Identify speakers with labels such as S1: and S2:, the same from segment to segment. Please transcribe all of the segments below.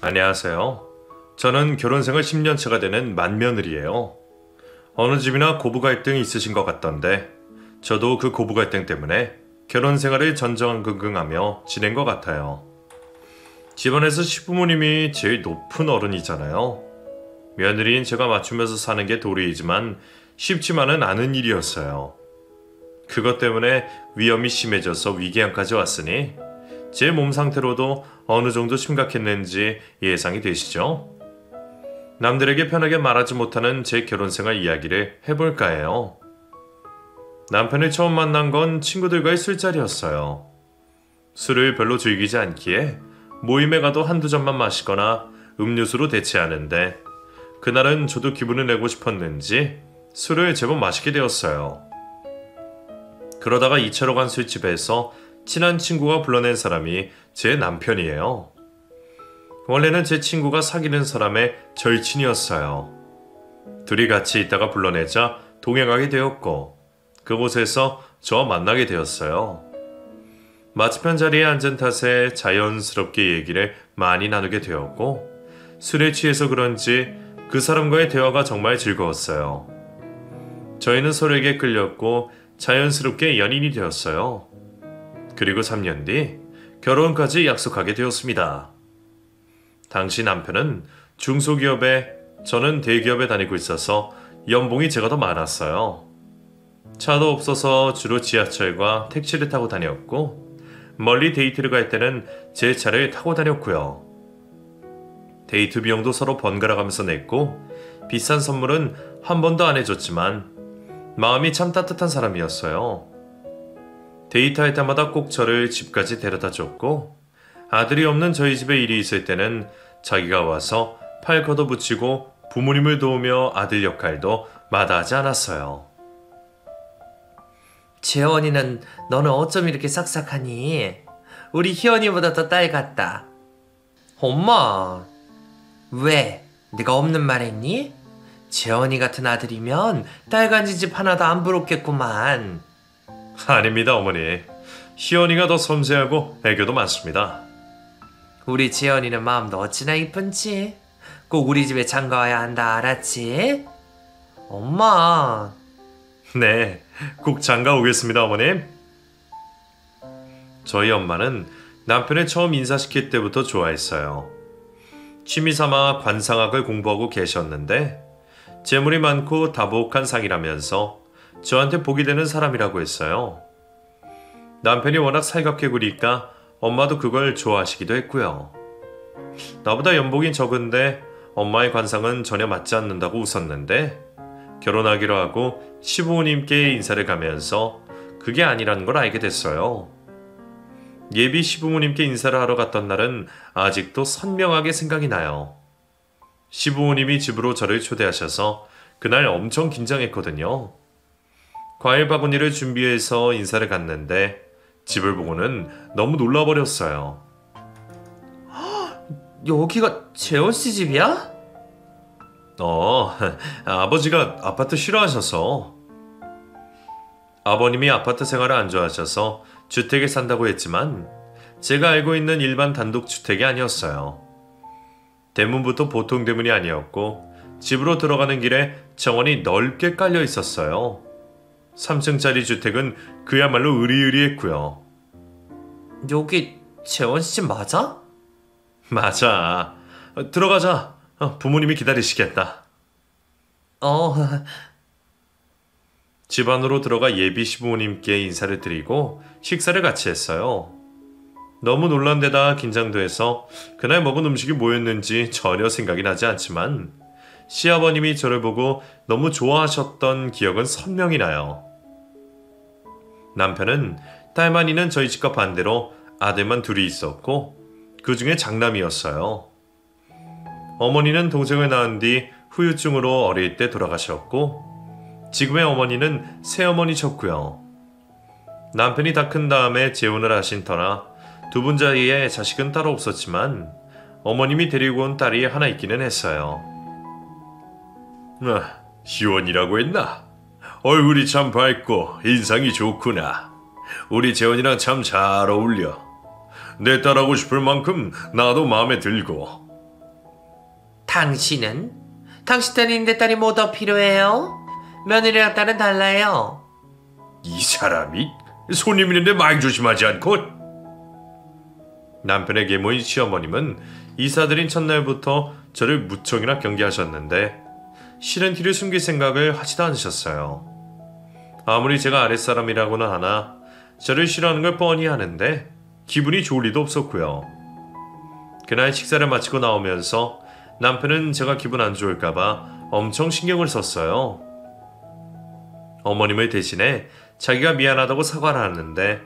S1: 안녕하세요. 저는 결혼 생활 10년 차가 되는 맏며느리예요. 어느 집이나 고부 갈등이 있으신 것 같던데 저도 그 고부 갈등 때문에 결혼 생활을 전전긍긍하며 지낸 것 같아요. 집안에서 시부모님이 제일 높은 어른이잖아요. 며느리인 제가 맞추면서 사는 게 도리이지만 쉽지만은 않은 일이었어요. 그것 때문에 위험이 심해져서 위궤양까지 왔으니 제 몸 상태로도 어느 정도 심각했는지 예상이 되시죠? 남들에게 편하게 말하지 못하는 제 결혼생활 이야기를 해볼까 해요. 남편을 처음 만난 건 친구들과의 술자리였어요. 술을 별로 즐기지 않기에 모임에 가도 한두 잔만 마시거나 음료수로 대체하는데 그날은 저도 기분을 내고 싶었는지 술을 제법 마시게 되었어요. 그러다가 2차로 간 술집에서 친한 친구가 불러낸 사람이 제 남편이에요. 원래는 제 친구가 사귀는 사람의 절친이었어요. 둘이 같이 있다가 불러내자 동행하게 되었고 그곳에서 저와 만나게 되었어요. 마치편 자리에 앉은 탓에 자연스럽게 얘기를 많이 나누게 되었고 술에 취해서 그런지 그 사람과의 대화가 정말 즐거웠어요. 저희는 서로에게 끌렸고 자연스럽게 연인이 되었어요. 그리고 3년 뒤 결혼까지 약속하게 되었습니다. 당시 남편은 중소기업에 저는 대기업에 다니고 있어서 연봉이 제가 더 많았어요. 차도 없어서 주로 지하철과 택시를 타고 다녔고 멀리 데이트를 갈 때는 제 차를 타고 다녔고요. 데이트 비용도 서로 번갈아 가면서 냈고 비싼 선물은 한 번도 안 해줬지만 마음이 참 따뜻한 사람이었어요. 데이트할 때마다 꼭 저를 집까지 데려다 줬고 아들이 없는 저희 집에 일이 있을 때는 자기가 와서 팔 걷어붙이고 부모님을 도우며 아들 역할도 마다하지 않았어요.
S2: 재원이는 너는 어쩜 이렇게 싹싹하니? 우리 희원이보다 더 딸 같다. 엄마, 왜? 네가 없는 말 했니? 재원이 같은 아들이면 딸간지 집 하나도 안 부럽겠구만.
S1: 아닙니다, 어머니. 희연이가 더 섬세하고 애교도 많습니다.
S2: 우리 재원이는 마음도 어찌나 이쁜지. 꼭 우리 집에 장가와야 한다, 알았지? 엄마.
S1: 네, 꼭 장가 오겠습니다, 어머님. 저희 엄마는 남편을 처음 인사시킬 때부터 좋아했어요. 취미삼아 관상학을 공부하고 계셨는데 재물이 많고 다복한 상이라면서 저한테 복이 되는 사람이라고 했어요. 남편이 워낙 살갑게 구니까 엄마도 그걸 좋아하시기도 했고요. 나보다 연봉이 적은데 엄마의 관상은 전혀 맞지 않는다고 웃었는데 결혼하기로 하고 시부모님께 인사를 가면서 그게 아니라는 걸 알게 됐어요. 예비 시부모님께 인사를 하러 갔던 날은 아직도 선명하게 생각이 나요. 시부모님이 집으로 저를 초대하셔서 그날 엄청 긴장했거든요. 과일 바구니를 준비해서 인사를 갔는데 집을 보고는 너무 놀라버렸어요.
S2: 여기가 재원씨 집이야?
S1: 아버지가 아파트 싫어하셔서. 아버님이 아파트 생활을 안 좋아하셔서 주택에 산다고 했지만 제가 알고 있는 일반 단독주택이 아니었어요. 대문부터 보통 대문이 아니었고 집으로 들어가는 길에 정원이 넓게 깔려 있었어요. 3층짜리 주택은 그야말로 으리으리했고요.
S2: 여기 재원씨 집 맞아?
S1: 맞아. 들어가자. 부모님이 기다리시겠다. 집 안으로 들어가 예비 시부모님께 인사를 드리고 식사를 같이 했어요. 너무 놀란 데다 긴장도 해서 그날 먹은 음식이 뭐였는지 전혀 생각이 나지 않지만 시아버님이 저를 보고 너무 좋아하셨던 기억은 선명히 나요. 남편은 딸만 있는 저희 집과 반대로 아들만 둘이 있었고 그 중에 장남이었어요. 어머니는 동생을 낳은 뒤 후유증으로 어릴 때 돌아가셨고 지금의 어머니는 새어머니셨고요. 남편이 다 큰 다음에 재혼을 하신 터라 두 분 사이에 자식은 따로 없었지만 어머님이 데리고 온 딸이 하나 있기는 했어요. 희원이라고 했나? 얼굴이 참 밝고 인상이 좋구나. 우리 재원이랑 참 잘 어울려. 내 딸하고 싶을 만큼 나도 마음에 들고.
S2: 당신은? 당신 딸이 내 딸이 뭐 더 필요해요? 며느리랑 딸은 달라요.
S1: 이 사람이 손님 있는데 말 조심하지 않고. 남편의 계모인 시어머님은 이사들인 첫날부터 저를 무척이나 경계하셨는데 실은 티를 숨길 생각을 하지도 않으셨어요. 아무리 제가 아랫사람이라고는 하나 저를 싫어하는 걸 뻔히 하는데 기분이 좋을 리도 없었고요. 그날 식사를 마치고 나오면서 남편은 제가 기분 안 좋을까봐 엄청 신경을 썼어요. 어머님을 대신해 자기가 미안하다고 사과를 하는데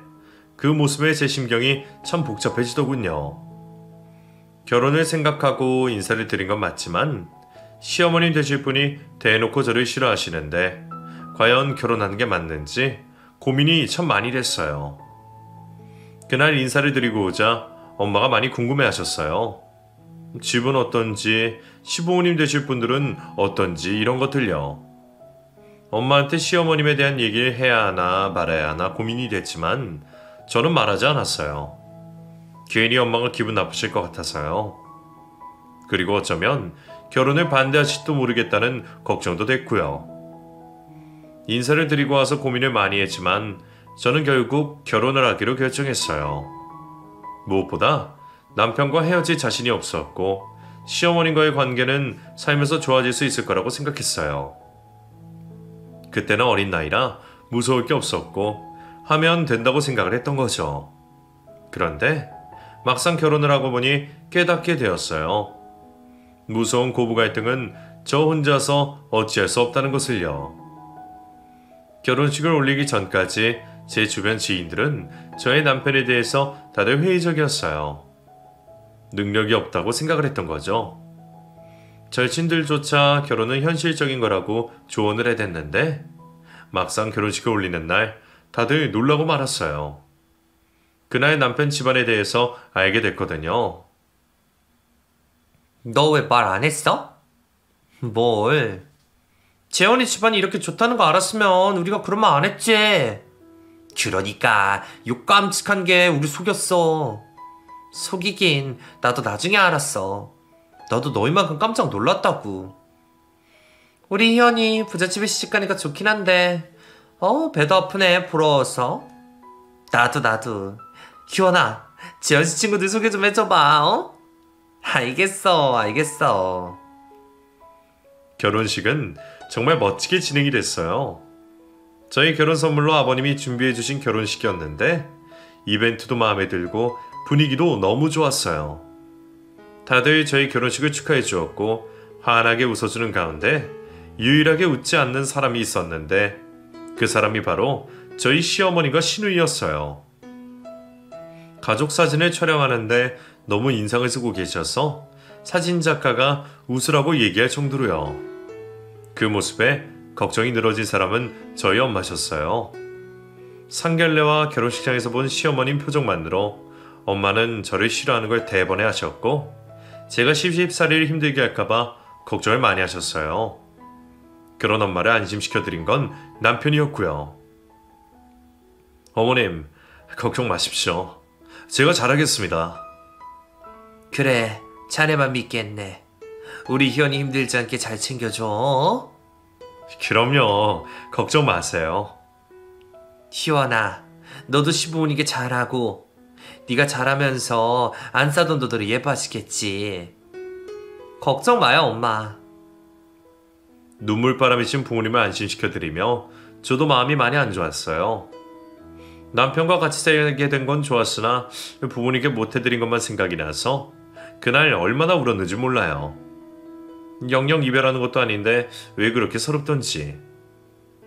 S1: 그 모습에 제 심경이 참 복잡해지더군요. 결혼을 생각하고 인사를 드린 건 맞지만 시어머님 되실 분이 대놓고 저를 싫어하시는데 과연 결혼하는 게 맞는지 고민이 참 많이 됐어요. 그날 인사를 드리고 오자 엄마가 많이 궁금해하셨어요. 집은 어떤지, 시부모님 되실 분들은 어떤지 이런 것들요. 엄마한테 시어머님에 대한 얘기를 해야 하나 말아야 하나 고민이 됐지만 저는 말하지 않았어요. 괜히 엄마가 기분 나쁘실 것 같아서요. 그리고 어쩌면 결혼을 반대하실지도 모르겠다는 걱정도 됐고요. 인사를 드리고 와서 고민을 많이 했지만 저는 결국 결혼을 하기로 결정했어요. 무엇보다 남편과 헤어질 자신이 없었고 시어머님과의 관계는 살면서 좋아질 수 있을 거라고 생각했어요. 그때는 어린 나이라 무서울 게 없었고 하면 된다고 생각을 했던 거죠. 그런데 막상 결혼을 하고 보니 깨닫게 되었어요. 무서운 고부 갈등은 저 혼자서 어찌할 수 없다는 것을요. 결혼식을 올리기 전까지 제 주변 지인들은 저의 남편에 대해서 다들 회의적이었어요. 능력이 없다고 생각을 했던 거죠. 절친들조차 결혼은 현실적인 거라고 조언을 해댔는데 막상 결혼식을 올리는 날 다들 놀라고 말았어요. 그날 남편 집안에 대해서 알게 됐거든요.
S2: 너 왜 말 안 했어? 뭘? 재원이 집안이 이렇게 좋다는 거 알았으면 우리가 그런 말 안 했지. 그러니까 욕 깜찍한 게 우리 속였어. 속이긴 나도 나중에 알았어. 나도 너희만큼 깜짝 놀랐다고. 우리 희연이 부잣집에 시집가니까 좋긴 한데 배도 아프네 부러워서. 나도. 희원아, 재현 씨 친구들 소개 좀 해줘봐. 알겠어.
S1: 결혼식은 정말 멋지게 진행이 됐어요. 저희 결혼 선물로 아버님이 준비해주신 결혼식이었는데 이벤트도 마음에 들고 분위기도 너무 좋았어요. 다들 저희 결혼식을 축하해 주었고 환하게 웃어주는 가운데 유일하게 웃지 않는 사람이 있었는데 그 사람이 바로 저희 시어머니가 시누이였어요. 가족 사진을 촬영하는데 너무 인상을 쓰고 계셔서 사진작가가 웃으라고 얘기할 정도로요. 그 모습에 걱정이 늘어진 사람은 저희 엄마셨어요. 상견례와 결혼식장에서 본 시어머님 표정만으로 엄마는 저를 싫어하는 걸 대번에 하셨고 제가 시집살이를 힘들게 할까봐 걱정을 많이 하셨어요. 그런 엄마를 안심시켜드린 건 남편이었고요. 어머님, 걱정 마십시오. 제가 잘하겠습니다.
S2: 그래, 자네만 믿겠네. 우리 희연이 힘들지 않게 잘 챙겨줘.
S1: 그럼요. 걱정 마세요.
S2: 희원아, 너도 시부모님께 잘하고 네가 잘하면서 안 싸던 너들을 예뻐하시겠지. 걱정 마요, 엄마.
S1: 눈물바람이신 부모님을 안심시켜드리며 저도 마음이 많이 안 좋았어요. 남편과 같이 살게 된 건 좋았으나 부모님께 못해드린 것만 생각이 나서 그날 얼마나 울었는지 몰라요. 영영 이별하는 것도 아닌데 왜 그렇게 서럽던지.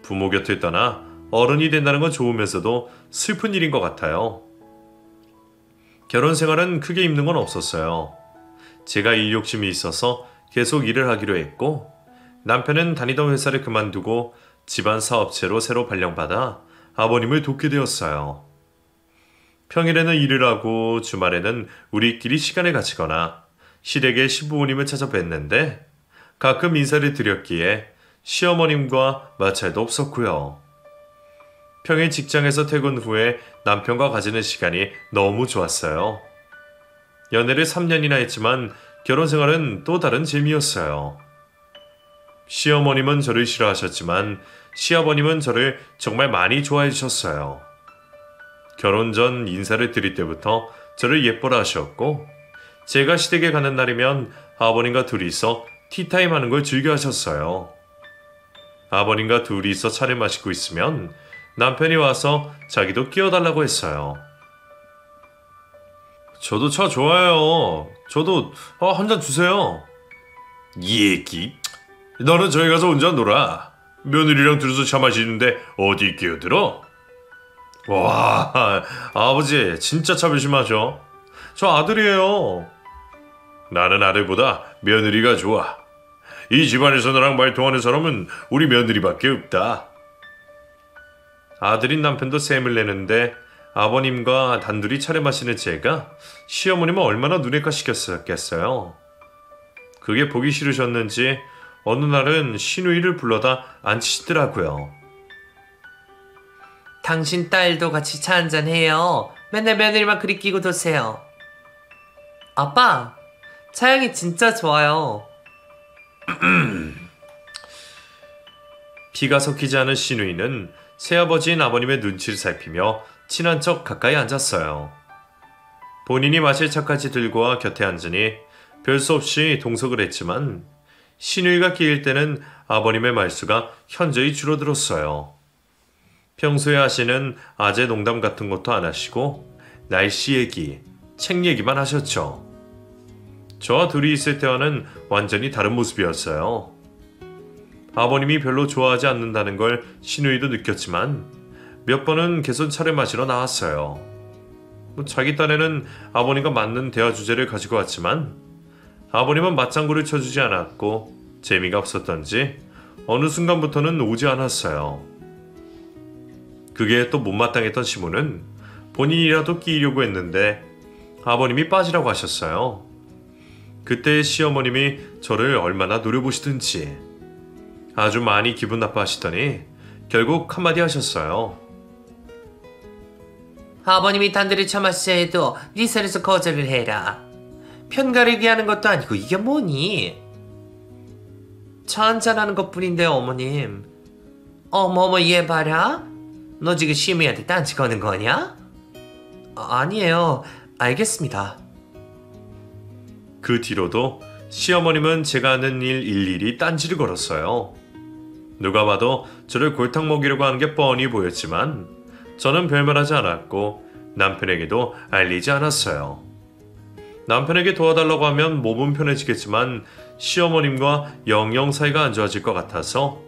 S1: 부모 곁을 떠나 어른이 된다는 건 좋으면서도 슬픈 일인 것 같아요. 결혼 생활은 크게 힘든 건 없었어요. 제가 일 욕심이 있어서 계속 일을 하기로 했고 남편은 다니던 회사를 그만두고 집안 사업체로 새로 발령받아 아버님을 돕게 되었어요. 평일에는 일을 하고 주말에는 우리끼리 시간을 가지거나 시댁의 시부모님을 찾아뵀는데 가끔 인사를 드렸기에 시어머님과 마찰도 없었고요. 평일 직장에서 퇴근 후에 남편과 가지는 시간이 너무 좋았어요. 연애를 3년이나 했지만 결혼 생활은 또 다른 재미였어요. 시어머님은 저를 싫어하셨지만 시아버님은 저를 정말 많이 좋아해 주셨어요. 결혼 전 인사를 드릴 때부터 저를 예뻐라 하셨고, 제가 시댁에 가는 날이면 아버님과 둘이서 티타임 하는 걸 즐겨 하셨어요. 아버님과 둘이서 차를 마시고 있으면 남편이 와서 자기도 끼워달라고 했어요. 저도 차 좋아해요. 저도 한 잔 주세요. 얘기? 너는 저기 가서 혼자 놀아. 며느리랑 둘이서 차 마시는데 어디 끼어들어? 와, 아버지 진짜 차 조심하셔. 저 아들이에요. 나는 아들보다 며느리가 좋아. 이 집안에서 나랑 말통하는 사람은 우리 며느리밖에 없다. 아들인 남편도 셈을 내는데 아버님과 단둘이 차를 마시는 제가 시어머님은 얼마나 눈에 가시겠어요. 그게 보기 싫으셨는지 어느 날은 시누이를 불러다 앉히시더라고요.
S2: 당신 딸도 같이 차 한잔 해요. 맨날 며느리만 그리 끼고 도세요. 아빠, 차향이 진짜 좋아요.
S1: 피가 섞이지 않은 시누이는 새아버지인 아버님의 눈치를 살피며 친한 척 가까이 앉았어요. 본인이 마실 차까지 들고 와 곁에 앉으니 별 수 없이 동석을 했지만 시누이가 끼일 때는 아버님의 말수가 현저히 줄어들었어요. 평소에 하시는 아재 농담 같은 것도 안 하시고 날씨 얘기, 책 얘기만 하셨죠. 저와 둘이 있을 때와는 완전히 다른 모습이었어요. 아버님이 별로 좋아하지 않는다는 걸 시누이도 느꼈지만 몇 번은 개선 차를 마시러 나왔어요. 자기 딴에는 아버님과 맞는 대화 주제를 가지고 왔지만 아버님은 맞장구를 쳐주지 않았고 재미가 없었던지 어느 순간부터는 오지 않았어요. 그게 또 못마땅했던 시모는 본인이라도 끼려고 했는데 아버님이 빠지라고 하셨어요. 그때 시어머님이 저를 얼마나 노려보시든지 아주 많이 기분 나빠하시더니 결국 한마디 하셨어요.
S2: 아버님이 단둘이 차 마시자 해도 네 선에서 거절을 해라. 편가르기 하는 것도 아니고 이게 뭐니? 차 한잔하는 것뿐인데 어머님. 어머머 얘 봐라. 너 지금 시미한테 딴지 거는 거냐? 아니에요. 알겠습니다.
S1: 그 뒤로도 시어머님은 제가 하는 일 일일이 딴지를 걸었어요. 누가 봐도 저를 골탕 먹이려고 하는 게 뻔히 보였지만 저는 별말하지 않았고 남편에게도 알리지 않았어요. 남편에게 도와달라고 하면 몸은 편해지겠지만 시어머님과 영영 사이가 안 좋아질 것 같아서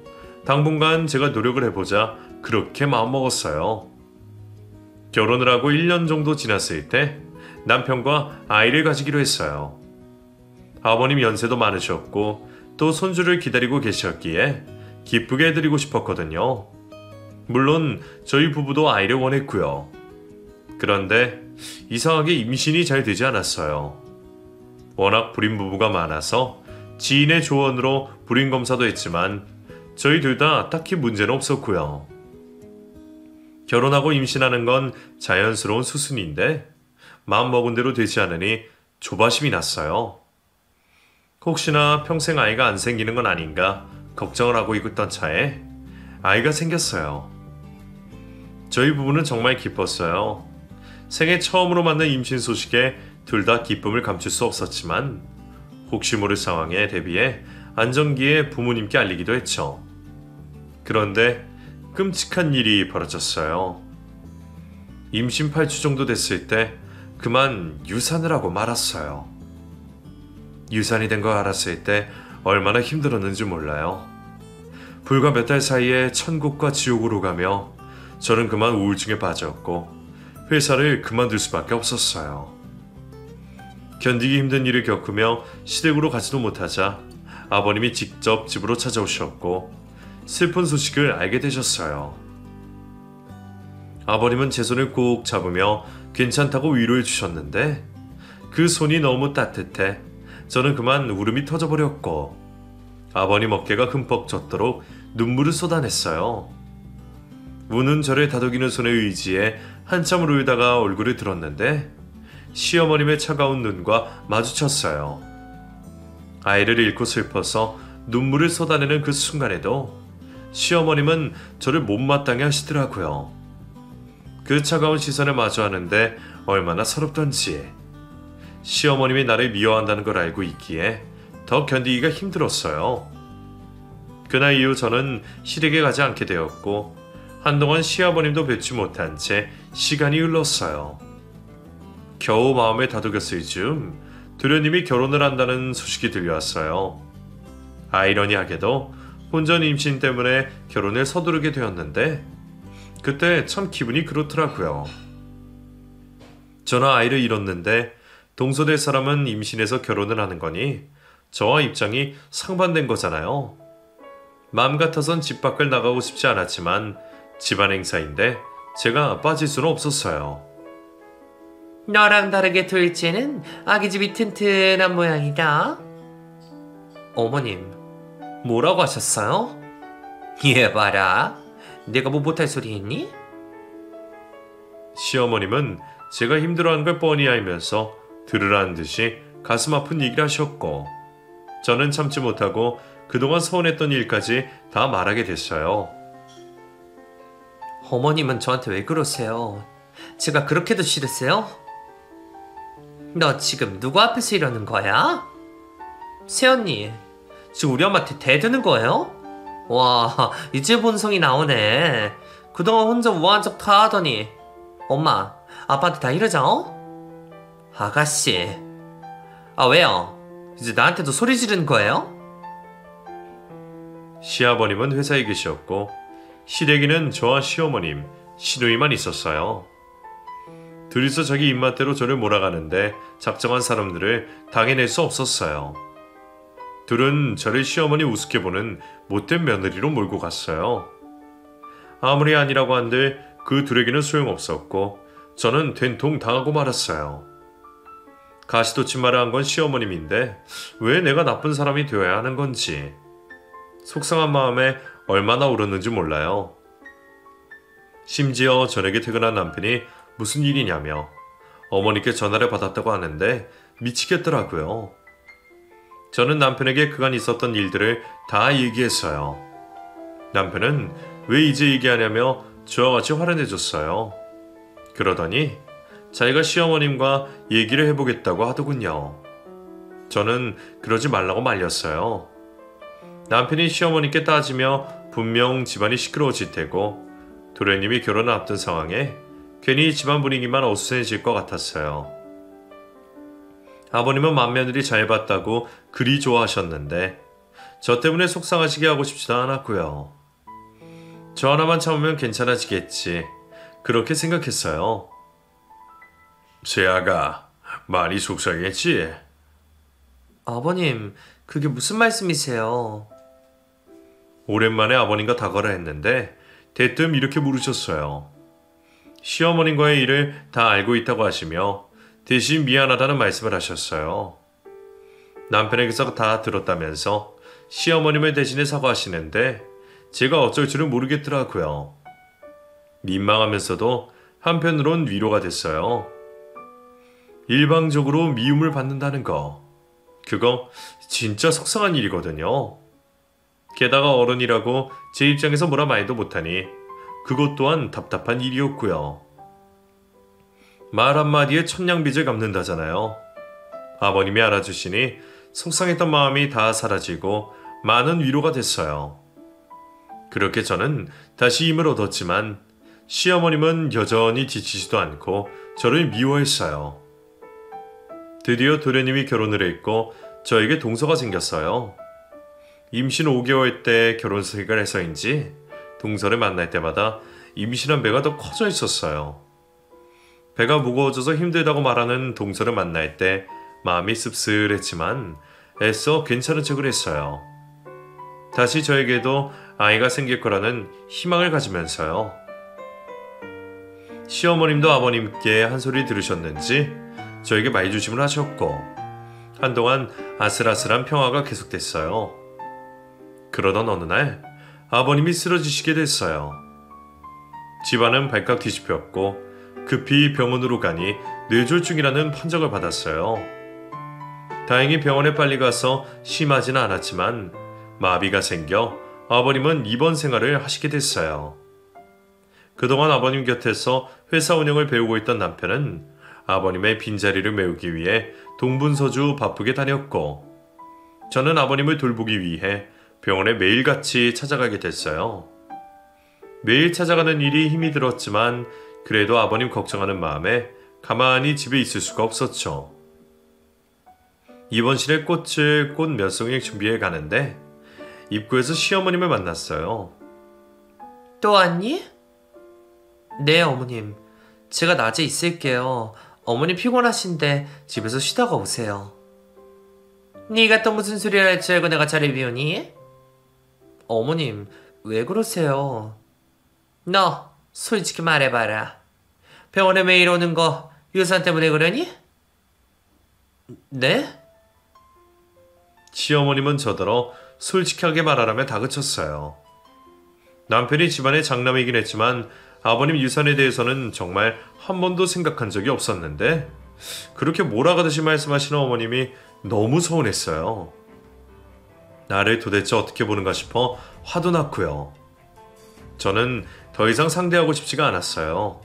S1: 당분간 제가 노력을 해보자 그렇게 마음먹었어요. 결혼을 하고 1년 정도 지났을 때 남편과 아이를 가지기로 했어요. 아버님 연세도 많으셨고 또 손주를 기다리고 계셨기에 기쁘게 해드리고 싶었거든요. 물론 저희 부부도 아이를 원했고요. 그런데 이상하게 임신이 잘 되지 않았어요. 워낙 불임 부부가 많아서 지인의 조언으로 불임 검사도 했지만 저희 둘 다 딱히 문제는 없었고요. 결혼하고 임신하는 건 자연스러운 수순인데 마음먹은 대로 되지 않으니 조바심이 났어요. 혹시나 평생 아이가 안 생기는 건 아닌가 걱정을 하고 있던 차에 아이가 생겼어요. 저희 부부는 정말 기뻤어요. 생애 처음으로 만난 임신 소식에 둘 다 기쁨을 감출 수 없었지만 혹시 모를 상황에 대비해 안정기에 부모님께 알리기도 했죠. 그런데 끔찍한 일이 벌어졌어요. 임신 8주 정도 됐을 때 그만 유산을 하고 말았어요. 유산이 된 걸 알았을 때 얼마나 힘들었는지 몰라요. 불과 몇 달 사이에 천국과 지옥으로 가며 저는 그만 우울증에 빠졌고 회사를 그만둘 수밖에 없었어요. 견디기 힘든 일을 겪으며 시댁으로 가지도 못하자 아버님이 직접 집으로 찾아오셨고 슬픈 소식을 알게 되셨어요. 아버님은 제 손을 꼭 잡으며 괜찮다고 위로해 주셨는데 그 손이 너무 따뜻해 저는 그만 울음이 터져버렸고 아버님 어깨가 흠뻑 젖도록 눈물을 쏟아냈어요. 우는 저를 다독이는 손에 의지해 한참을 울다가 얼굴을 들었는데 시어머님의 차가운 눈과 마주쳤어요. 아이를 잃고 슬퍼서 눈물을 쏟아내는 그 순간에도 시어머님은 저를 못마땅해 하시더라고요. 그 차가운 시선을 마주하는데 얼마나 서럽던지. 시어머님이 나를 미워한다는 걸 알고 있기에 더 견디기가 힘들었어요. 그날 이후 저는 시댁에 가지 않게 되었고 한동안 시아버님도 뵙지 못한 채 시간이 흘렀어요. 겨우 마음을 다독였을 즈음 도련님이 결혼을 한다는 소식이 들려왔어요. 아이러니하게도 혼전 임신 때문에 결혼을 서두르게 되었는데 그때 참 기분이 그렇더라고요. 저는 아이를 잃었는데 동서될 사람은 임신해서 결혼을 하는 거니 저와 입장이 상반된 거잖아요. 마음 같아선 집 밖을 나가고 싶지 않았지만 집안 행사인데 제가 빠질 수는 없었어요.
S2: 너랑 다르게 둘째는 아기집이 튼튼한 모양이다. 어머님, 뭐라고 하셨어요? 얘 봐라. 내가 뭐 못할 소리 했니?
S1: 시어머님은 제가 힘들어하는 걸 뻔히 알면서 들으라는 듯이 가슴 아픈 얘기를 하셨고 저는 참지 못하고 그동안 서운했던 일까지 다 말하게 됐어요.
S2: 어머님은 저한테 왜 그러세요? 제가 그렇게도 싫으세요? 너 지금 누구 앞에서 이러는 거야? 새언니, 지금 우리 엄마한테 대드는 거예요? 와, 이제 본성이 나오네. 그동안 혼자 우아한 척 다 하더니 엄마, 아빠한테 다 이러자, 어? 아가씨. 아, 왜요? 이제 나한테도 소리 지르는 거예요?
S1: 시아버님은 회사에 계셨고 시댁에는 저와 시어머님, 시누이만 있었어요. 둘이서 자기 입맛대로 저를 몰아가는데 작정한 사람들을 당해낼 수 없었어요. 둘은 저를 시어머니 우습게 보는 못된 며느리로 몰고 갔어요. 아무리 아니라고 한들 그 둘에게는 소용없었고 저는 된통 당하고 말았어요. 가시돋친 말을 한 건 시어머님인데 왜 내가 나쁜 사람이 되어야 하는 건지 속상한 마음에 얼마나 울었는지 몰라요. 심지어 저녁에 퇴근한 남편이 무슨 일이냐며 어머니께 전화를 받았다고 하는데 미치겠더라고요. 저는 남편에게 그간 있었던 일들을 다 얘기했어요. 남편은 왜 이제 얘기하냐며 저와 같이 화를 내줬어요. 그러더니 자기가 시어머님과 얘기를 해보겠다고 하더군요. 저는 그러지 말라고 말렸어요. 남편이 시어머니께 따지며 분명 집안이 시끄러워질 테고 도련님이 결혼을 앞둔 상황에 괜히 집안 분위기만 어수선해질 것 같았어요. 아버님은 맏며느리 잘 봤다고 그리 좋아하셨는데 저 때문에 속상하시게 하고 싶지도 않았고요. 저 하나만 참으면 괜찮아지겠지 그렇게 생각했어요. 재아가 많이 속상했지?
S2: 아버님, 그게 무슨 말씀이세요?
S1: 오랜만에 아버님과 다가라 했는데 대뜸 이렇게 물으셨어요. 시어머님과의 일을 다 알고 있다고 하시며 대신 미안하다는 말씀을 하셨어요. 남편에게서 다 들었다면서 시어머님을 대신해 사과하시는데 제가 어쩔 줄은 모르겠더라고요. 민망하면서도 한편으론 위로가 됐어요. 일방적으로 미움을 받는다는 거 그거 진짜 속상한 일이거든요. 게다가 어른이라고 제 입장에서 뭐라 말도 못하니 그것 또한 답답한 일이었고요. 말 한마디에 천냥빚을 갚는다잖아요. 아버님이 알아주시니 속상했던 마음이 다 사라지고 많은 위로가 됐어요. 그렇게 저는 다시 힘을 얻었지만 시어머님은 여전히 지치지도 않고 저를 미워했어요. 드디어 도련님이 결혼을 했고 저에게 동서가 생겼어요. 임신 5개월 때 결혼 생각을 해서인지 동서를 만날 때마다 임신한 배가 더 커져 있었어요. 배가 무거워져서 힘들다고 말하는 동서를 만날 때 마음이 씁쓸했지만 애써 괜찮은 척을 했어요. 다시 저에게도 아이가 생길 거라는 희망을 가지면서요. 시어머님도 아버님께 한 소리 들으셨는지 저에게 말조심을 하셨고 한동안 아슬아슬한 평화가 계속됐어요. 그러던 어느 날 아버님이 쓰러지시게 됐어요. 집안은 발칵 뒤집혔고 급히 병원으로 가니 뇌졸중이라는 판정을 받았어요. 다행히 병원에 빨리 가서 심하지는 않았지만 마비가 생겨 아버님은 입원 생활을 하시게 됐어요. 그동안 아버님 곁에서 회사 운영을 배우고 있던 남편은 아버님의 빈자리를 메우기 위해 동분서주 바쁘게 다녔고, 저는 아버님을 돌보기 위해 병원에 매일같이 찾아가게 됐어요. 매일 찾아가는 일이 힘이 들었지만 그래도 아버님 걱정하는 마음에 가만히 집에 있을 수가 없었죠. 입원실에 꽃을 꽃 몇 송이 준비해 가는데 입구에서 시어머님을 만났어요.
S2: 또 왔니? 네, 어머님. 제가 낮에 있을게요. 어머니 피곤하신데 집에서 쉬다가 오세요. 네가 또 무슨 소리를 할 줄 알고 내가 자리 비우니? 어머님, 왜 그러세요? 너 솔직히 말해봐라. 병원에 매일 오는 거 유산 때문에 그러니? 네?
S1: 시어머님은 저더러 솔직하게 말하라며 다그쳤어요. 남편이 집안의 장남이긴 했지만 아버님 유산에 대해서는 정말 한 번도 생각한 적이 없었는데 그렇게 몰아가듯이 말씀하시는 어머님이 너무 서운했어요. 나를 도대체 어떻게 보는가 싶어 화도 났고요. 저는 더 이상 상대하고 싶지가 않았어요.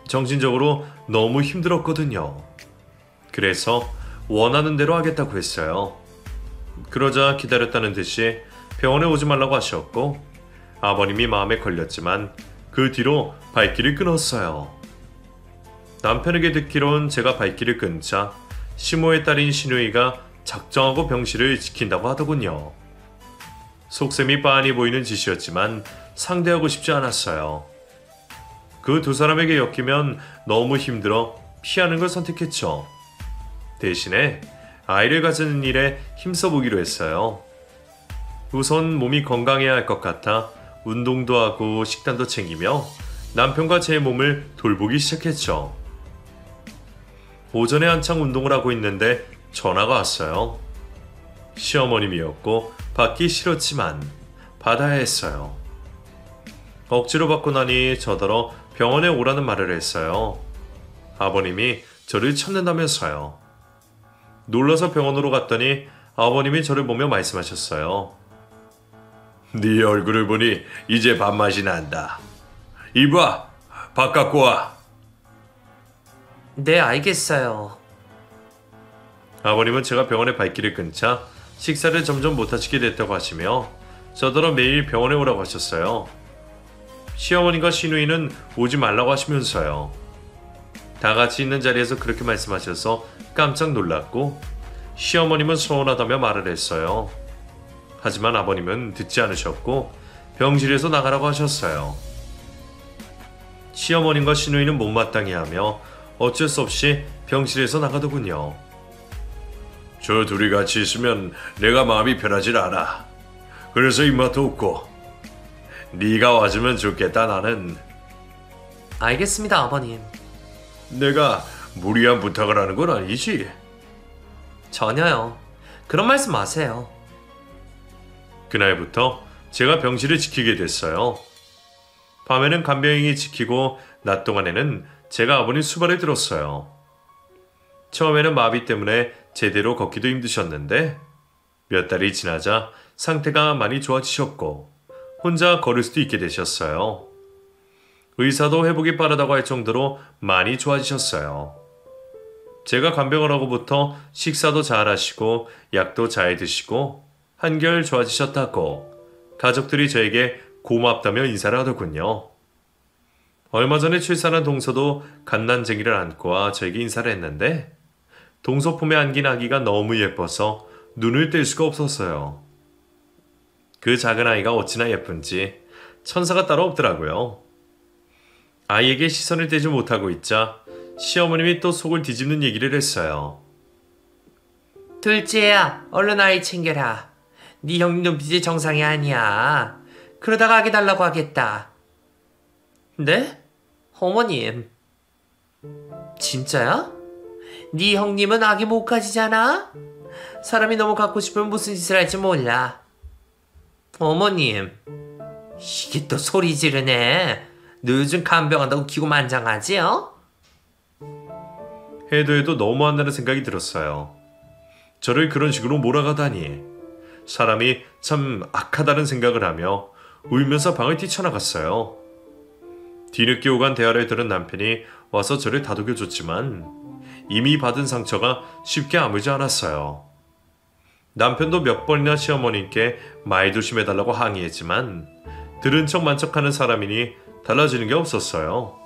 S1: 정신적으로 너무 힘들었거든요. 그래서 원하는 대로 하겠다고 했어요. 그러자 기다렸다는 듯이 병원에 오지 말라고 하셨고, 아버님이 마음에 걸렸지만 그 뒤로 발길을 끊었어요. 남편에게 듣기론 제가 발길을 끊자 시모의 딸인 시누이가 작정하고 병실을 지킨다고 하더군요. 속셈이 빤히 보이는 짓이었지만 상대하고 싶지 않았어요. 그 두 사람에게 엮이면 너무 힘들어 피하는 걸 선택했죠. 대신에 아이를 가지는 일에 힘써보기로 했어요. 우선 몸이 건강해야 할 것 같아 운동도 하고 식단도 챙기며 남편과 제 몸을 돌보기 시작했죠. 오전에 한창 운동을 하고 있는데 전화가 왔어요. 시어머님이었고 받기 싫었지만 받아야 했어요. 억지로 받고 나니 저더러 병원에 오라는 말을 했어요. 아버님이 저를 찾는다면서요. 놀라서 병원으로 갔더니 아버님이 저를 보며 말씀하셨어요. 네 얼굴을 보니 이제 밥맛이 난다. 이봐, 밥 갖고 와.
S2: 네, 알겠어요.
S1: 아버님은 제가 병원에 발길을 끊자 식사를 점점 못하시게 됐다고 하시며 저더러 매일 병원에 오라고 하셨어요. 시어머니가 시누이는 오지 말라고 하시면서요. 다 같이 있는 자리에서 그렇게 말씀하셔서 깜짝 놀랐고, 시어머님은 서운하다며 말을 했어요. 하지만 아버님은 듣지 않으셨고 병실에서 나가라고 하셨어요. 시어머님과 시누이는 못마땅해 하며 어쩔 수 없이 병실에서 나가더군요. 저 둘이 같이 있으면 내가 마음이 편하질 않아. 그래서 입맛도 없고. 네가 와주면 좋겠다. 나는.
S2: 알겠습니다, 아버님.
S1: 내가 무리한 부탁을 하는 건 아니지?
S2: 전혀요. 그런 말씀 마세요.
S1: 그날부터 제가 병실을 지키게 됐어요. 밤에는 간병인이 지키고 낮 동안에는 제가 아버님 수발을 들었어요. 처음에는 마비 때문에 제대로 걷기도 힘드셨는데 몇 달이 지나자 상태가 많이 좋아지셨고 혼자 걸을 수도 있게 되셨어요. 의사도 회복이 빠르다고 할 정도로 많이 좋아지셨어요. 제가 간병을 하고부터 식사도 잘 하시고 약도 잘 드시고 한결 좋아지셨다고 가족들이 저에게 고맙다며 인사를 하더군요. 얼마 전에 출산한 동서도 갓난쟁이를 안고 와 저에게 인사를 했는데 동서 품에 안긴 아기가 너무 예뻐서 눈을 뗄 수가 없었어요. 그 작은 아이가 어찌나 예쁜지 천사가 따로 없더라고요. 아이에게 시선을 떼지 못하고 있자 시어머님이 또 속을 뒤집는 얘기를 했어요.
S2: 둘째야, 얼른 아이 챙겨라. 네 형님 눈빛이 정상이 아니야. 그러다가 아기 달라고 하겠다. 네? 어머님. 진짜야? 네 형님은 아기 못 가지잖아? 사람이 너무 갖고 싶으면 무슨 짓을 할지 몰라. 어머님. 이게 또 소리 지르네. 너 요즘 간병한다고 기고만장하지, 어?
S1: 해도 너무한다는 생각이 들었어요. 저를 그런 식으로 몰아가다니. 사람이 참 악하다는 생각을 하며 울면서 방을 뛰쳐나갔어요. 뒤늦게 오간 대화를 들은 남편이 와서 저를 다독여줬지만 이미 받은 상처가 쉽게 아물지 않았어요. 남편도 몇 번이나 시어머님께 말 조심해달라고 항의했지만 들은 척 만척하는 사람이니 달라지는 게 없었어요.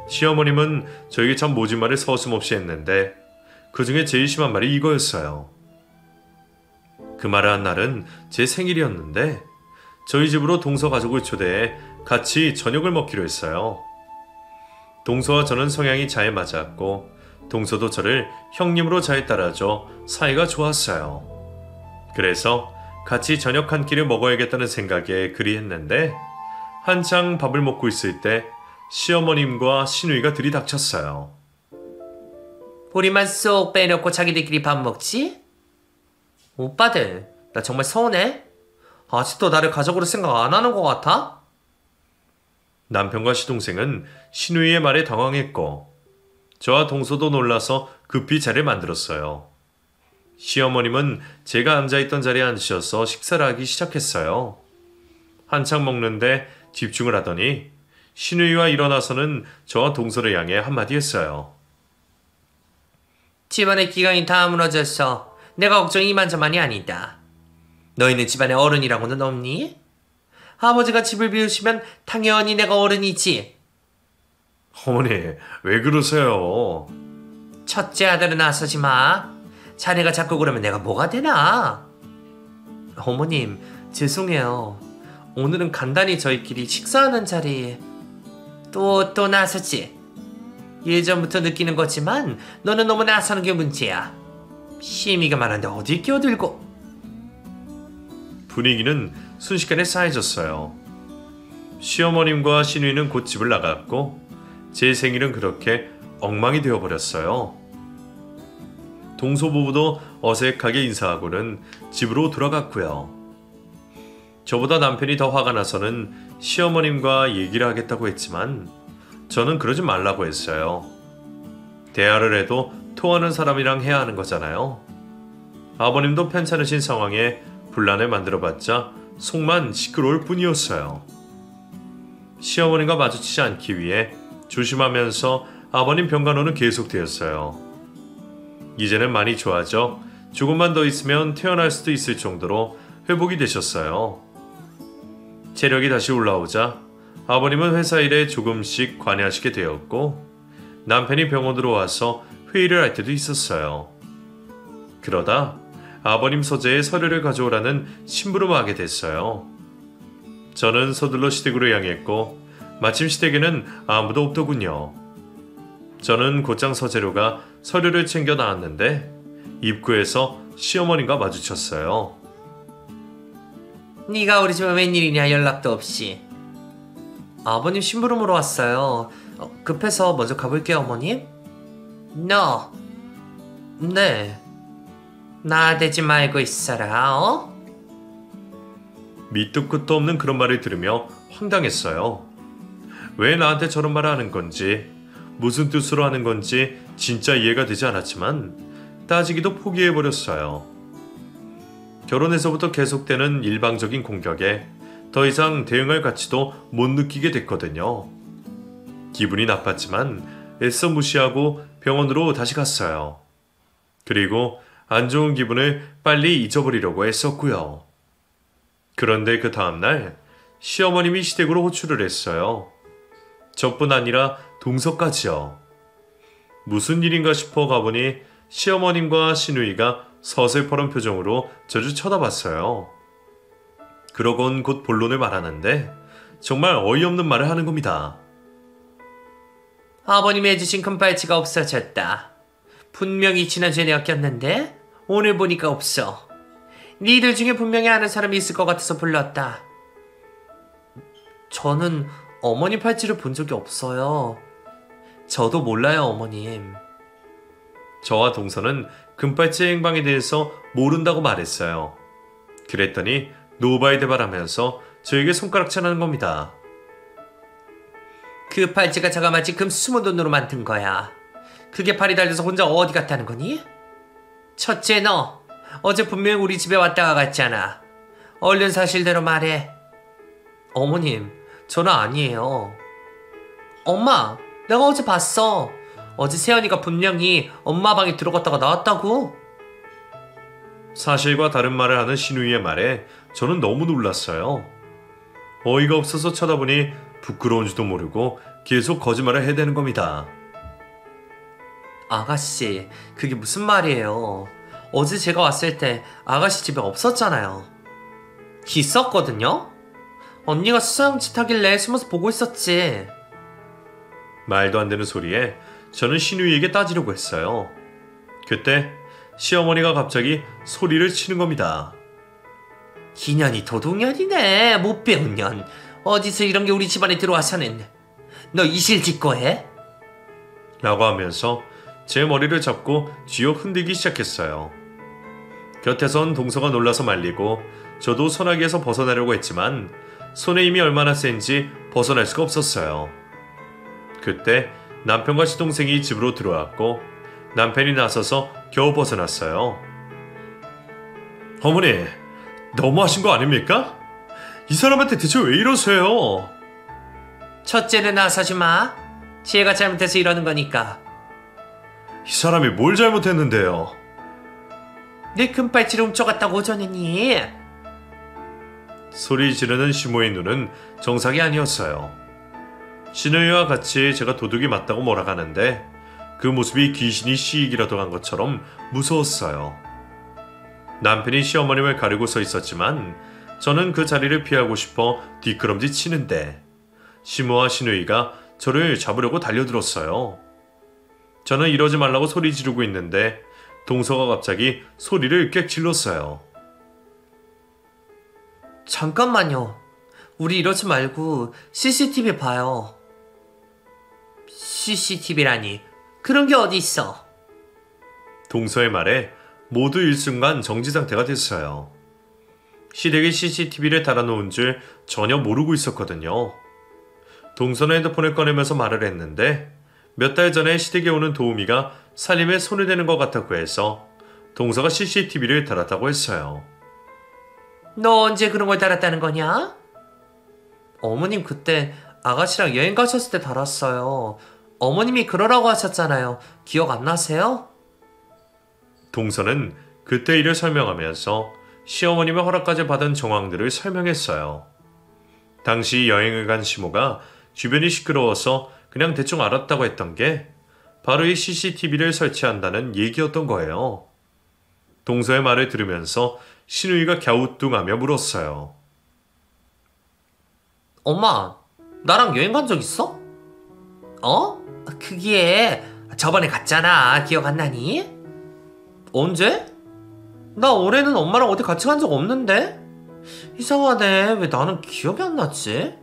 S1: 시어머님은 저에게 참 모진 말을 서슴없이 했는데 그 중에 제일 심한 말이 이거였어요. 그 말을 한 날은 제 생일이었는데 저희 집으로 동서 가족을 초대해 같이 저녁을 먹기로 했어요. 동서와 저는 성향이 잘 맞았고 동서도 저를 형님으로 잘 따라줘 사이가 좋았어요. 그래서 같이 저녁 한 끼를 먹어야겠다는 생각에 그리했는데 한창 밥을 먹고 있을 때 시어머님과 시누이가 들이닥쳤어요.
S2: 우리만 쏙 빼놓고 자기들끼리 밥 먹지? 오빠들, 나 정말 서운해. 아직도 나를 가족으로 생각 안 하는 것 같아?
S1: 남편과 시동생은 시누이의 말에 당황했고 저와 동서도 놀라서 급히 자리를 만들었어요. 시어머님은 제가 앉아있던 자리에 앉으셔서 식사를 하기 시작했어요. 한창 먹는데 집중을 하더니 시누이와 일어나서는 저와 동서를 향해 한마디 했어요.
S2: 집안의 기강이 다 무너졌어. 내가 걱정이 이만저만이 아니다. 너희는 집안에 어른이라고는 없니? 아버지가 집을 비우시면 당연히 내가 어른이지.
S1: 어머니, 왜 그러세요?
S2: 첫째 아들은 나서지 마. 자네가 자꾸 그러면 내가 뭐가 되나? 어머님, 죄송해요. 오늘은 간단히 저희끼리 식사하는 자리에 또 나서지. 예전부터 느끼는 거지만 너는 너무 나서는 게 문제야. 심이가 많은데 어딜 끼어들고.
S1: 분위기는 순식간에 싸해졌어요. 시어머님과 시누이는 곧 집을 나갔고 제 생일은 그렇게 엉망이 되어버렸어요. 동서부부도 어색하게 인사하고는 집으로 돌아갔고요. 저보다 남편이 더 화가 나서는 시어머님과 얘기를 하겠다고 했지만 저는 그러지 말라고 했어요. 대화를 해도 통하는 사람이랑 해야 하는 거잖아요. 아버님도 편찮으신 상황에 분란을 만들어봤자 속만 시끄러울 뿐이었어요. 시어머님과 마주치지 않기 위해 조심하면서 아버님 병간호는 계속되었어요. 이제는 많이 좋아져 조금만 더 있으면 태어날 수도 있을 정도로 회복이 되셨어요. 체력이 다시 올라오자 아버님은 회사 일에 조금씩 관여하시게 되었고 남편이 병원으로 와서 회의를 할 때도 있었어요. 그러다 아버님 소재의 서류를 가져오라는 심부름을 하게 됐어요. 저는 서둘러 시댁으로 향했고 마침 시댁에는 아무도 없더군요. 저는 곧장 서재료가 서류를 챙겨 나왔는데 입구에서 시어머님과 마주쳤어요.
S2: 네가 우리 집에 웬일이냐 연락도 없이. 아버님 심부름으로 왔어요. 급해서 먼저 가볼게요 어머님. 너. 네. 나대지 말고 있어라. 어?
S1: 밑도 끝도 없는 그런 말을 들으며 황당했어요. 왜 나한테 저런 말을 하는 건지 무슨 뜻으로 하는 건지 진짜 이해가 되지 않았지만 따지기도 포기해버렸어요. 결혼해서부터 계속되는 일방적인 공격에 더 이상 대응할 가치도 못 느끼게 됐거든요. 기분이 나빴지만 애써 무시하고 병원으로 다시 갔어요. 그리고 안 좋은 기분을 빨리 잊어버리려고 애썼고요. 그런데 그 다음날 시어머님이 시댁으로 호출을 했어요. 저뿐 아니라 동서까지요. 무슨 일인가 싶어 가보니 시어머님과 시누이가 서슬퍼런 표정으로 저를 쳐다봤어요. 그러곤 곧 본론을 말하는데 정말 어이없는 말을 하는 겁니다.
S2: 아버님이 해주신 금팔찌가 없어졌다. 분명히 지난주에 내가 꼈는데 오늘 보니까 없어. 니들 중에 분명히 아는 사람이 있을 것 같아서 불렀다. 저는 어머니 팔찌를 본 적이 없어요. 저도 몰라요 어머님.
S1: 저와 동서는 금팔찌의 행방에 대해서 모른다고 말했어요. 그랬더니 노발대발하면서 저에게 손가락질하는 겁니다.
S2: 그 팔찌가 자그마치 금 20돈으로 만든 거야. 그게 팔이 달려서 혼자 어디 갔다는 거니? 첫째 너 어제 분명히 우리 집에 왔다가 갔잖아. 얼른 사실대로 말해. 어머님, 저는 아니에요. 엄마, 내가 어제 봤어. 어제 세연이가 분명히 엄마 방에 들어갔다가 나왔다고.
S1: 사실과 다른 말을 하는 신우이의 말에 저는 너무 놀랐어요. 어이가 없어서 쳐다보니 부끄러운지도 모르고 계속 거짓말을 해대는 겁니다.
S2: 아가씨, 그게 무슨 말이에요. 어제 제가 왔을 때 아가씨 집에 없었잖아요. 있었거든요? 언니가 수상짓 하길래 숨어서 보고 있었지.
S1: 말도 안 되는 소리에 저는 신우이에게 따지려고 했어요. 그때 시어머니가 갑자기 소리를 치는 겁니다.
S2: 이년이 도둑년이네. 못 배운 년. 어디서 이런 게 우리 집안에 들어와서는. 너 이실직고 해?
S1: 라고 하면서 제 머리를 잡고 쥐어 흔들기 시작했어요. 곁에선 동서가 놀라서 말리고 저도 소나기에서 벗어나려고 했지만 손에 힘이 얼마나 센지 벗어날 수가 없었어요. 그때 남편과 시동생이 집으로 들어왔고 남편이 나서서 겨우 벗어났어요. 어머니, 너무하신 거 아닙니까? 이 사람한테 대체 왜 이러세요?
S2: 첫째는 나서지 마. 지혜가 잘못해서 이러는 거니까.
S1: 이 사람이 뭘 잘못했는데요?
S2: 내 금팔찌를 훔쳐갔다고 오전했니?
S1: 소리 지르는 시모의 눈은 정상이 아니었어요. 신우이와 같이 제가 도둑이 맞다고 몰아가는데 그 모습이 귀신이 시익이라도 간 것처럼 무서웠어요. 남편이 시어머님을 가리고 서 있었지만 저는 그 자리를 피하고 싶어 뒷걸음질 치는데 시모와 신우이가 저를 잡으려고 달려들었어요. 저는 이러지 말라고 소리 지르고 있는데 동서가 갑자기 소리를 꽥 질렀어요.
S2: 잠깐만요. 우리 이러지 말고 CCTV 봐요. CCTV라니. 그런 게 어디 있어?
S1: 동서의 말에 모두 일순간 정지 상태가 됐어요. 시댁에 CCTV를 달아놓은 줄 전혀 모르고 있었거든요. 동서는 핸드폰을 꺼내면서 말을 했는데 몇 달 전에 시댁에 오는 도우미가 살림에 손을 대는 것 같았고 해서 동서가 CCTV를 달았다고 했어요.
S2: 너 언제 그런 걸 달았다는 거냐? 어머님 그때 아가씨랑 여행 가셨을 때 달았어요. 어머님이 그러라고 하셨잖아요. 기억 안 나세요?
S1: 동서는 그때 일을 설명하면서 시어머님의 허락까지 받은 정황들을 설명했어요. 당시 여행을 간 시모가 주변이 시끄러워서 그냥 대충 알았다고 했던 게 바로 이 CCTV를 설치한다는 얘기였던 거예요. 동서의 말을 들으면서 신우이가 갸우뚱하며 물었어요.
S2: 엄마, 나랑 여행 간 적 있어? 어? 그게 저번에 갔잖아. 기억 안 나니? 언제? 나 올해는 엄마랑 어디 같이 간 적 없는데? 이상하네. 왜 나는 기억이 안 났지?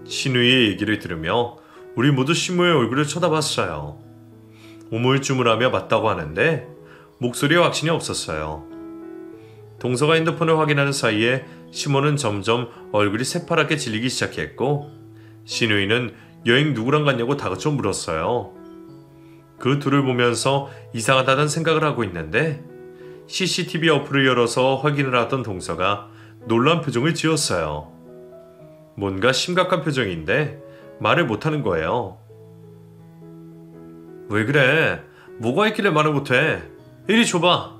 S1: 신우이의 얘기를 들으며 우리 모두 시모의 얼굴을 쳐다봤어요. 우물쭈물하며 맞다고 하는데 목소리에 확신이 없었어요. 동서가 핸드폰을 확인하는 사이에 시모는 점점 얼굴이 새파랗게 질리기 시작했고 신우이는 여행 누구랑 갔냐고 다그쳐 물었어요. 그 둘을 보면서 이상하다는 생각을 하고 있는데 CCTV 어플을 열어서 확인을 하던 동서가 놀란 표정을 지었어요. 뭔가 심각한 표정인데 말을 못하는 거예요. 왜 그래? 뭐가 있길래 말을 못해? 이리 줘봐.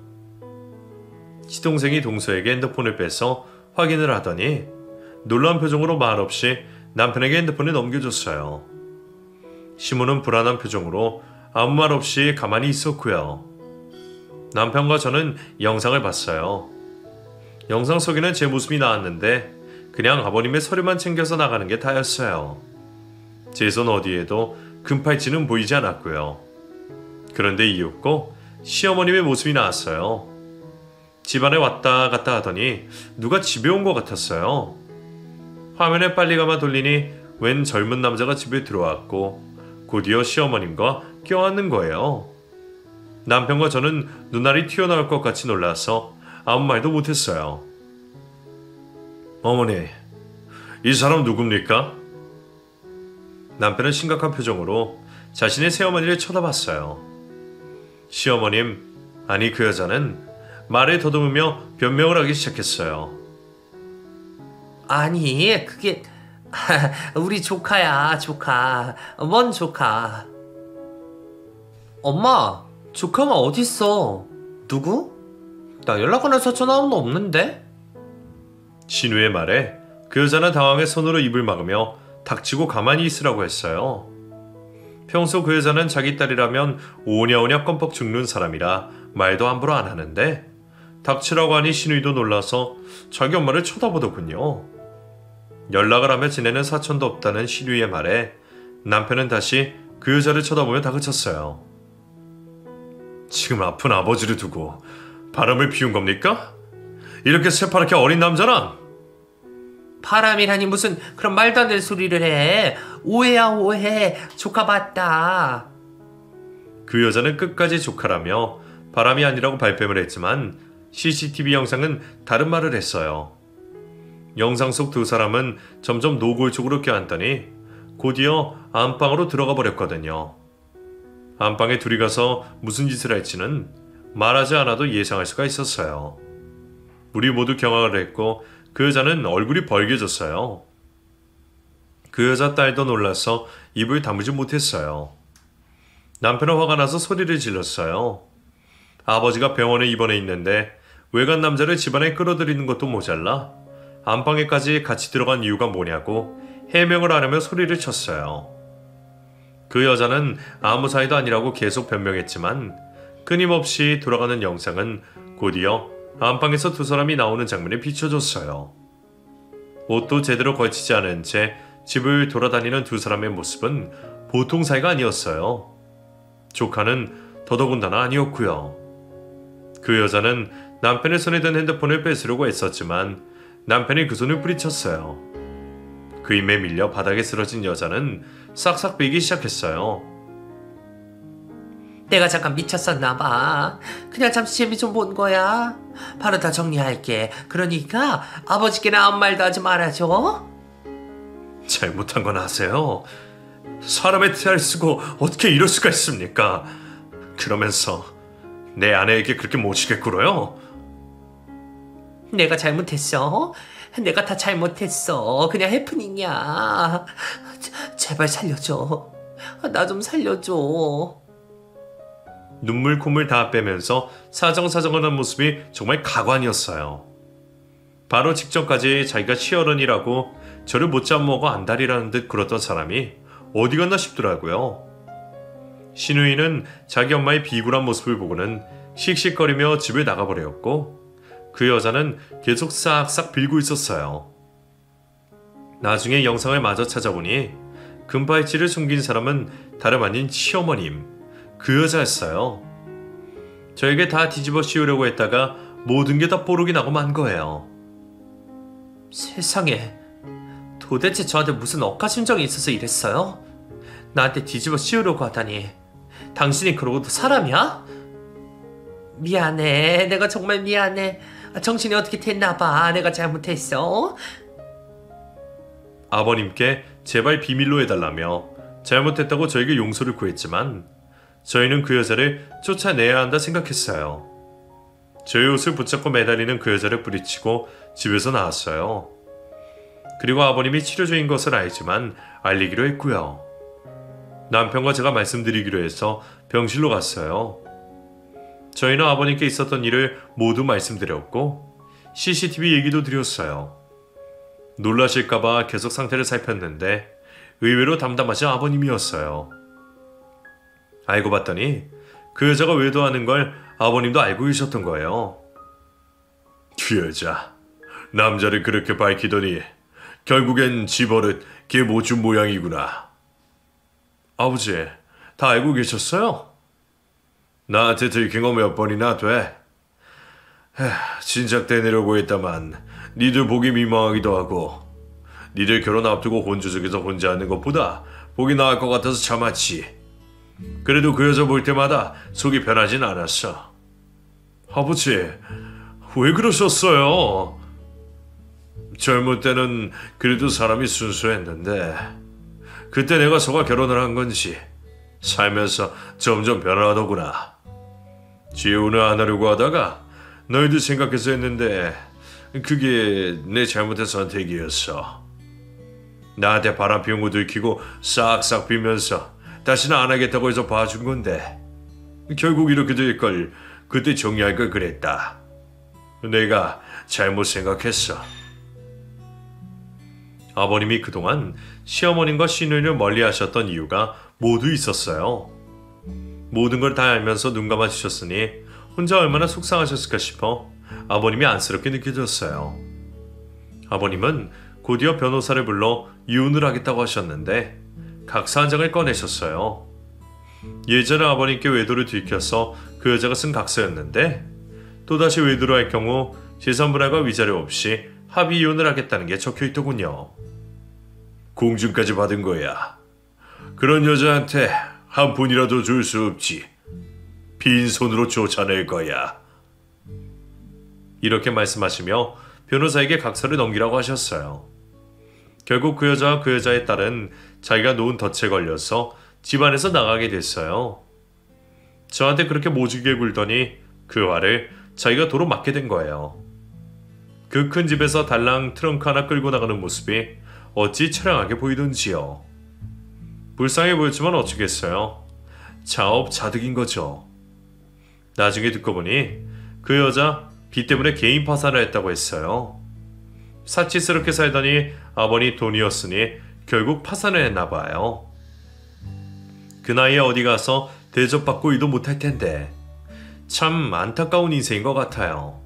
S1: 시동생이 동서에게 핸드폰을 빼서 확인을 하더니 놀란 표정으로 말없이 남편에게 핸드폰을 넘겨줬어요. 시모는 불안한 표정으로 아무 말 없이 가만히 있었고요. 남편과 저는 영상을 봤어요. 영상 속에는 제 모습이 나왔는데 그냥 아버님의 서류만 챙겨서 나가는 게 다였어요. 제 손 어디에도 금팔찌는 보이지 않았고요. 그런데 이윽고 시어머님의 모습이 나왔어요. 집안에 왔다 갔다 하더니 누가 집에 온 것 같았어요. 화면에 빨리 감아 돌리니 웬 젊은 남자가 집에 들어왔고 곧이어 시어머님과 껴안는 거예요. 남편과 저는 눈알이 튀어나올 것 같이 놀라서 아무 말도 못했어요. 어머니, 이 사람 누굽니까? 남편은 심각한 표정으로 자신의 새어머니를 쳐다봤어요. 시어머님, 아니 그 여자는 말을 더듬으며 변명을 하기 시작했어요.
S2: 아니, 그게 우리 조카야, 조카. 뭔 조카? 엄마, 조카가 어딨어? 누구? 나 연락하는 사촌 아무도 없는데?
S1: 신우의 말에 그 여자는 당황해 손으로 입을 막으며 닥치고 가만히 있으라고 했어요. 평소 그 여자는 자기 딸이라면 오냐오냐 껌뻑 죽는 사람이라 말도 함부로 안 하는데 닥치라고 하니 신우이도 놀라서 자기 엄마를 쳐다보더군요. 연락을 하며 지내는 사촌도 없다는 신우이의 말에 남편은 다시 그 여자를 쳐다보며 다그쳤어요. 지금 아픈 아버지를 두고 바람을 피운 겁니까? 이렇게 새파랗게 어린 남자랑?
S2: 바람이라니 무슨 그런 말도 안 되는 소리를 해. 오해야 오해. 조카 맞다.
S1: 그 여자는 끝까지 조카라며 바람이 아니라고 발뺌을 했지만 CCTV 영상은 다른 말을 했어요. 영상 속 두 사람은 점점 노골적으로 껴안더니 곧이어 안방으로 들어가 버렸거든요. 안방에 둘이 가서 무슨 짓을 할지는 말하지 않아도 예상할 수가 있었어요. 우리 모두 경악을 했고 그 여자는 얼굴이 벌개졌어요. 그 여자 딸도 놀라서 입을 다물지 못했어요. 남편은 화가 나서 소리를 질렀어요. 아버지가 병원에 입원해 있는데 외간 남자를 집안에 끌어들이는 것도 모자라 안방에까지 같이 들어간 이유가 뭐냐고 해명을 하려며 소리를 쳤어요. 그 여자는 아무 사이도 아니라고 계속 변명했지만 끊임없이 돌아가는 영상은 곧이어 안방에서 두 사람이 나오는 장면에 비춰줬어요. 옷도 제대로 걸치지 않은 채 집을 돌아다니는 두 사람의 모습은 보통 사이가 아니었어요. 조카는 더더군다나 아니었고요. 그 여자는 남편의 손에 든 핸드폰을 뺏으려고 애썼지만 남편이 그 손을 뿌리쳤어요. 그 힘에 밀려 바닥에 쓰러진 여자는 싹싹 빌기 시작했어요.
S2: 내가 잠깐 미쳤었나 봐. 그냥 잠시 재미 좀 본 거야. 바로 다 정리할게. 그러니까 아버지께는 아무 말도 하지 말아줘.
S1: 잘못한 건 아세요? 사람의 탈을 쓰고 어떻게 이럴 수가 있습니까? 그러면서 내 아내에게 그렇게 못시게 굴어요?
S2: 내가 잘못했어. 내가 다 잘못했어. 그냥 해프닝이야. 제발 살려줘. 나 좀 살려줘.
S1: 눈물 콧물 다 빼면서 사정사정하는 모습이 정말 가관이었어요. 바로 직전까지 자기가 시어른이라고 저를 못 잡먹어 안달이라는 듯 굴었던 사람이 어디 갔나 싶더라고요. 신우이는 자기 엄마의 비굴한 모습을 보고는 씩씩거리며 집을 나가버렸고 그 여자는 계속 싹싹 빌고 있었어요. 나중에 영상을 마저 찾아보니 금발찌를 숨긴 사람은 다름 아닌 시어머님, 그 여자였어요. 저에게 다 뒤집어 씌우려고 했다가 모든 게 다 뽀록이 나고 만 거예요.
S2: 세상에. 도대체 저한테 무슨 억가심정이 있어서 이랬어요? 나한테 뒤집어 씌우려고 하다니. 당신이 그러고도 사람이야? 미안해. 내가 정말 미안해. 정신이 어떻게 됐나 봐. 내가 잘못했어.
S1: 아버님께 제발 비밀로 해달라며 잘못했다고 저에게 용서를 구했지만 저희는 그 여자를 쫓아내야 한다 생각했어요. 저의 옷을 붙잡고 매달리는 그 여자를 뿌리치고 집에서 나왔어요. 그리고 아버님이 치료 중인 것을 알지만 알리기로 했고요. 남편과 제가 말씀드리기로 해서 병실로 갔어요. 저희는 아버님께 있었던 일을 모두 말씀드렸고 CCTV 얘기도 드렸어요. 놀라실까봐 계속 상태를 살폈는데 의외로 담담하신 아버님이었어요. 알고 봤더니 그 여자가 외도하는 걸 아버님도 알고 계셨던 거예요. 그 여자, 남자를 그렇게 밝히더니 결국엔 집어릇 걔 모준 모양이구나. 아버지, 다 알고 계셨어요? 나한테 들킨 거 몇 번이나 돼? 진작 떼내려고 했다만 니들 보기 민망하기도 하고 니들 결혼 앞두고 혼주족에서 혼자 하는 것보다 보기 나을 것 같아서 참았지. 그래도 그 여자 볼 때마다 속이 편하진 않았어. 아버지, 왜 그러셨어요? 젊을 때는 그래도 사람이 순수했는데 그때 내가 속아 결혼을 한 건지 살면서 점점 변하더구나. 지원을 안 하려고 하다가 너희도 생각해서 했는데 그게 내 잘못된 선택이었어. 나한테 바람 피운 거 들키고 싹싹 빌면서 다시는 안 하겠다고 해서 봐준 건데 결국 이렇게 될 걸 그때 정리할 걸 그랬다. 내가 잘못 생각했어. 아버님이 그동안 시어머님과 시누이를 멀리하셨던 이유가 모두 있었어요. 모든 걸 다 알면서 눈 감아주셨으니 혼자 얼마나 속상하셨을까 싶어 아버님이 안쓰럽게 느껴졌어요. 아버님은 곧이어 변호사를 불러 이혼을 하겠다고 하셨는데 각서 한 장을 꺼내셨어요. 예전에 아버님께 외도를 들켜서 그 여자가 쓴 각서였는데 또다시 외도를 할 경우 재산 분할과 위자료 없이 합의 이혼을 하겠다는 게 적혀있더군요. 공증까지 받은 거야. 그런 여자한테 한 푼이라도 줄 수 없지. 빈손으로 쫓아낼 거야. 이렇게 말씀하시며 변호사에게 각서를 넘기라고 하셨어요. 결국 그 여자와 그 여자의 딸은 자기가 놓은 덫에 걸려서 집안에서 나가게 됐어요. 저한테 그렇게 모질게 굴더니 그 화를 자기가 도로 맞게 된 거예요. 그 큰 집에서 달랑 트렁크 하나 끌고 나가는 모습이 어찌 처량하게 보이던지요. 불쌍해 보였지만 어쩌겠어요. 자업자득인 거죠. 나중에 듣고 보니 그 여자 빚 때문에 개인 파산을 했다고 했어요. 사치스럽게 살더니 아버니 돈이었으니 결국 파산을 했나 봐요. 그 나이에 어디 가서 대접받고 일도 못할 텐데 참 안타까운 인생인 것 같아요.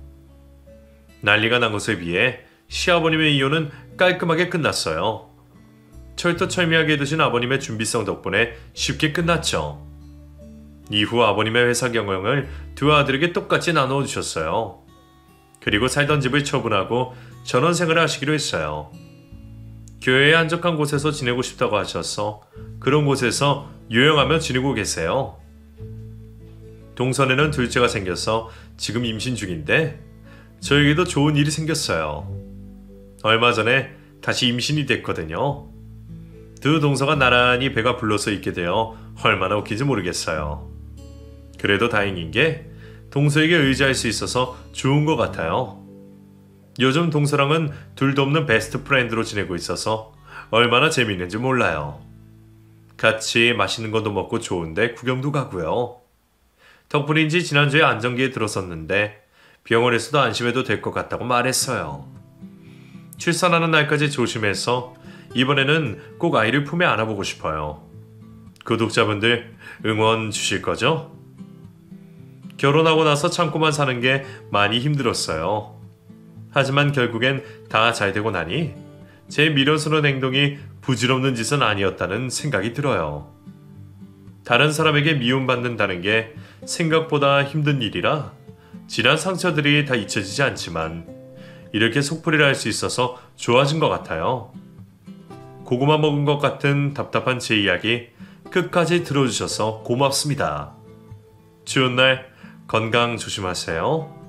S1: 난리가 난 것에 비해 시아버님의 이혼은 깔끔하게 끝났어요. 철두철미하게 드신 아버님의 준비성 덕분에 쉽게 끝났죠. 이후 아버님의 회사 경영을 두 아들에게 똑같이 나누어 주셨어요. 그리고 살던 집을 처분하고 전원생활을 하시기로 했어요. 교회에 한적한 곳에서 지내고 싶다고 하셔서 그런 곳에서 요양하며 지내고 계세요. 동선에는 둘째가 생겨서 지금 임신 중인데 저에게도 좋은 일이 생겼어요. 얼마 전에 다시 임신이 됐거든요. 두 동서가 나란히 배가 불러서 있게 되어 얼마나 웃긴지 모르겠어요. 그래도 다행인 게 동서에게 의지할 수 있어서 좋은 것 같아요. 요즘 동서랑은 둘도 없는 베스트 프렌드로 지내고 있어서 얼마나 재밌는지 몰라요. 같이 맛있는 것도 먹고 좋은데 구경도 가고요. 덕분인지 지난주에 안정기에 들었었는데 병원에서도 안심해도 될 것 같다고 말했어요. 출산하는 날까지 조심해서 이번에는 꼭 아이를 품에 안아보고 싶어요. 구독자분들 응원 주실 거죠? 결혼하고 나서 참고만 사는 게 많이 힘들었어요. 하지만 결국엔 다 잘 되고 나니 제 미련스러운 행동이 부질없는 짓은 아니었다는 생각이 들어요. 다른 사람에게 미움받는다는 게 생각보다 힘든 일이라 지난 상처들이 다 잊혀지지 않지만 이렇게 속풀이를 할 수 있어서 좋아진 것 같아요. 고구마 먹은 것 같은 답답한 제 이야기 끝까지 들어주셔서 고맙습니다. 추운 날 건강 조심하세요.